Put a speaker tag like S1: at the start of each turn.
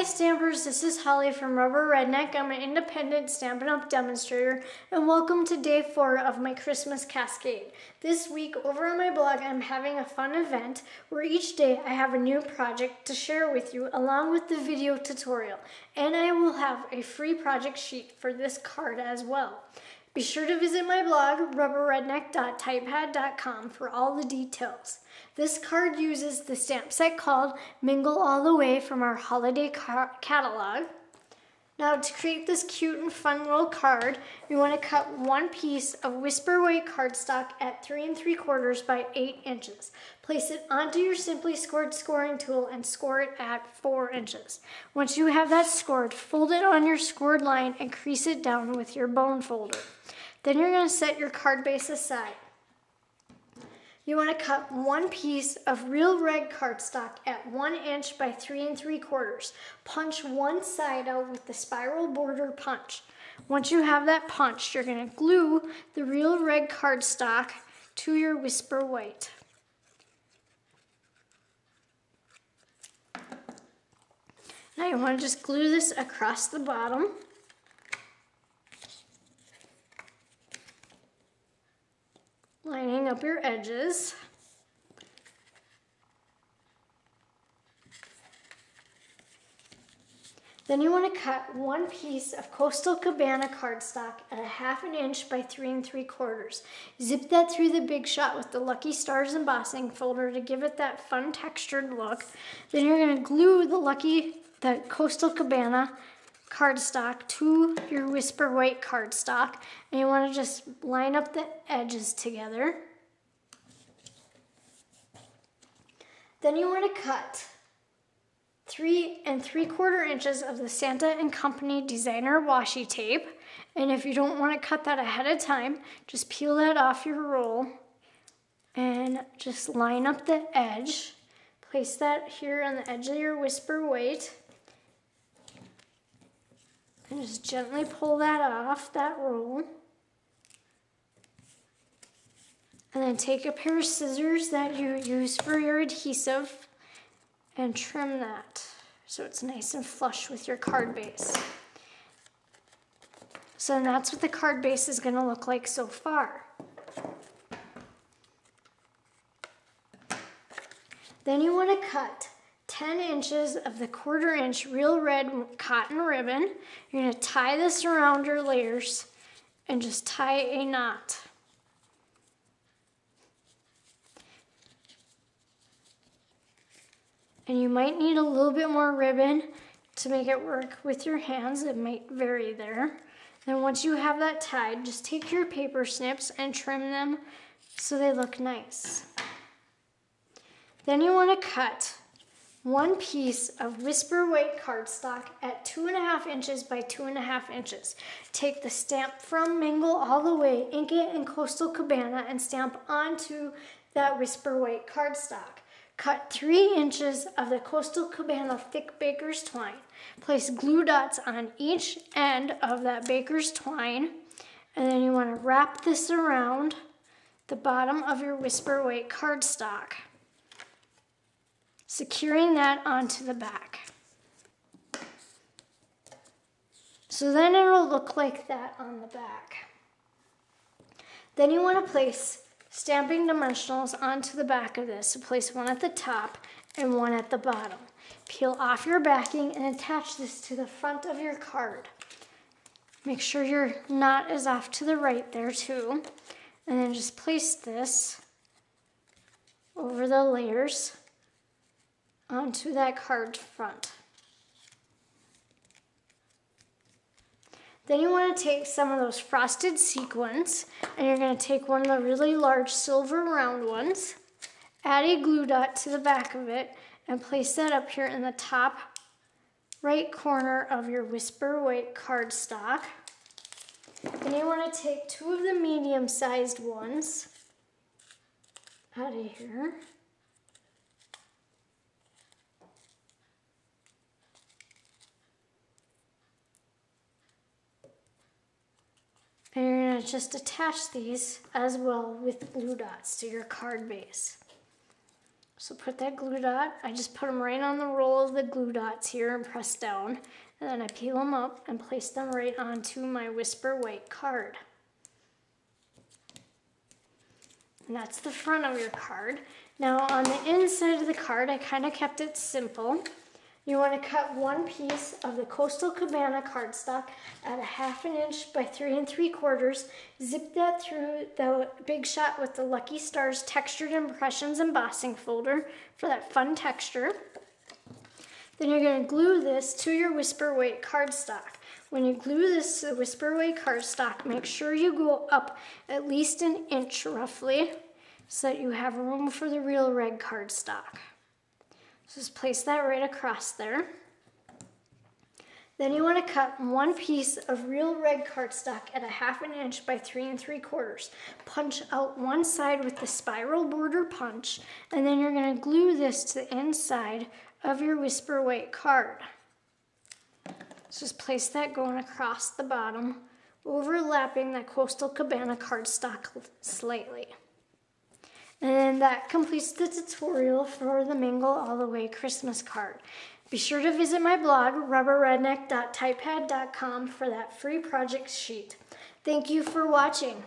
S1: Stampers, this is Holly from Rubber Redneck. I'm an independent Stampin' Up! Demonstrator, and welcome to day 4 of my Christmas Cascade. This week over on my blog I'm having a fun event where each day I have a new project to share with you along with the video tutorial, and I will have a free project sheet for this card as well. Be sure to visit my blog, rubberredneck.typepad.com, for all the details. This card uses the stamp set called Mingle All the Way from our holiday catalog. Now, to create this cute and fun little card, you want to cut one piece of whisper weight cardstock at 3 3/4 by 8 inches. Place it onto your Simply Scored scoring tool and score it at 4 inches. Once you have that scored, fold it on your scored line and crease it down with your bone folder. Then you're going to set your card base aside. You want to cut one piece of real red cardstock at 1 inch by 3 3/4. Punch one side out with the spiral border punch. Once you have that punched, you're going to glue the real red cardstock to your whisper white. Now you want to just glue this across the bottom. Lining up your edges. Then you want to cut one piece of Coastal Cabana cardstock at 1/2 inch by 3 3/4. Zip that through the Big Shot with the Lucky Stars Embossing Folder to give it that fun textured look. Then you're going to glue the Coastal Cabana cardstock to your whisper white cardstock, and you want to just line up the edges together. Then you want to cut 3 3/4 inches of the Santa & Company designer washi tape, and if you don't want to cut that ahead of time, just peel that off your roll and just line up the edge. Place that here on the edge of your whisper white. And just gently pull that off, that roll. And then take a pair of scissors that you use for your adhesive and trim that so it's nice and flush with your card base. So that's what the card base is going to look like so far. Then you want to cut 10 inches of the 1/4 inch real red cotton ribbon. You're going to tie this around your layers and just tie a knot. And you might need a little bit more ribbon to make it work with your hands. It might vary there. Then once you have that tied, just take your paper snips and trim them so they look nice. Then you want to cut one piece of whisper white cardstock at 2 1/2 inches by 2 1/2 inches. Take the stamp from Mingle All the Way, ink it in Coastal Cabana, and stamp onto that whisper white cardstock. Cut 3 inches of the Coastal Cabana thick baker's twine. Place glue dots on each end of that baker's twine, and then you want to wrap this around the bottom of your whisper white cardstock, securing that onto the back. So then it'll look like that on the back. Then you want to place stamping dimensionals onto the back of this. So place one at the top and one at the bottom. Peel off your backing and attach this to the front of your card. Make sure your knot is off to the right there too. And then just place this over the layers onto that card front. Then you want to take some of those frosted sequins, and you're going to take one of the really large silver round ones, add a glue dot to the back of it, and place that up here in the top right corner of your whisper white cardstock. Then you want to take 2 of the medium-sized ones out of here. And you're going to just attach these as well with glue dots to your card base. So put that glue dot, I just put them right on the roll of the glue dots here and press down. And then I peel them up and place them right onto my Whisper White card. And that's the front of your card. Now on the inside of the card, I kind of kept it simple. You want to cut one piece of the Coastal Cabana cardstock at 1/2 inch by 3 3/4. Zip that through the Big Shot with the Lucky Stars Textured Impressions Embossing Folder for that fun texture. Then you're going to glue this to your Whisper White cardstock. When you glue this to the Whisper White cardstock, make sure you go up at least 1 inch roughly so that you have room for the real red cardstock. So just place that right across there. Then you want to cut one piece of real red cardstock at 1/2 inch by 3 3/4. Punch out one side with the spiral border punch, and then you're going to glue this to the inside of your Whisper White card. So just place that going across the bottom, overlapping that Coastal Cabana cardstock slightly. And that completes the tutorial for the Mingle All the Way Christmas card. Be sure to visit my blog, rubberredneck.typepad.com, for that free project sheet. Thank you for watching.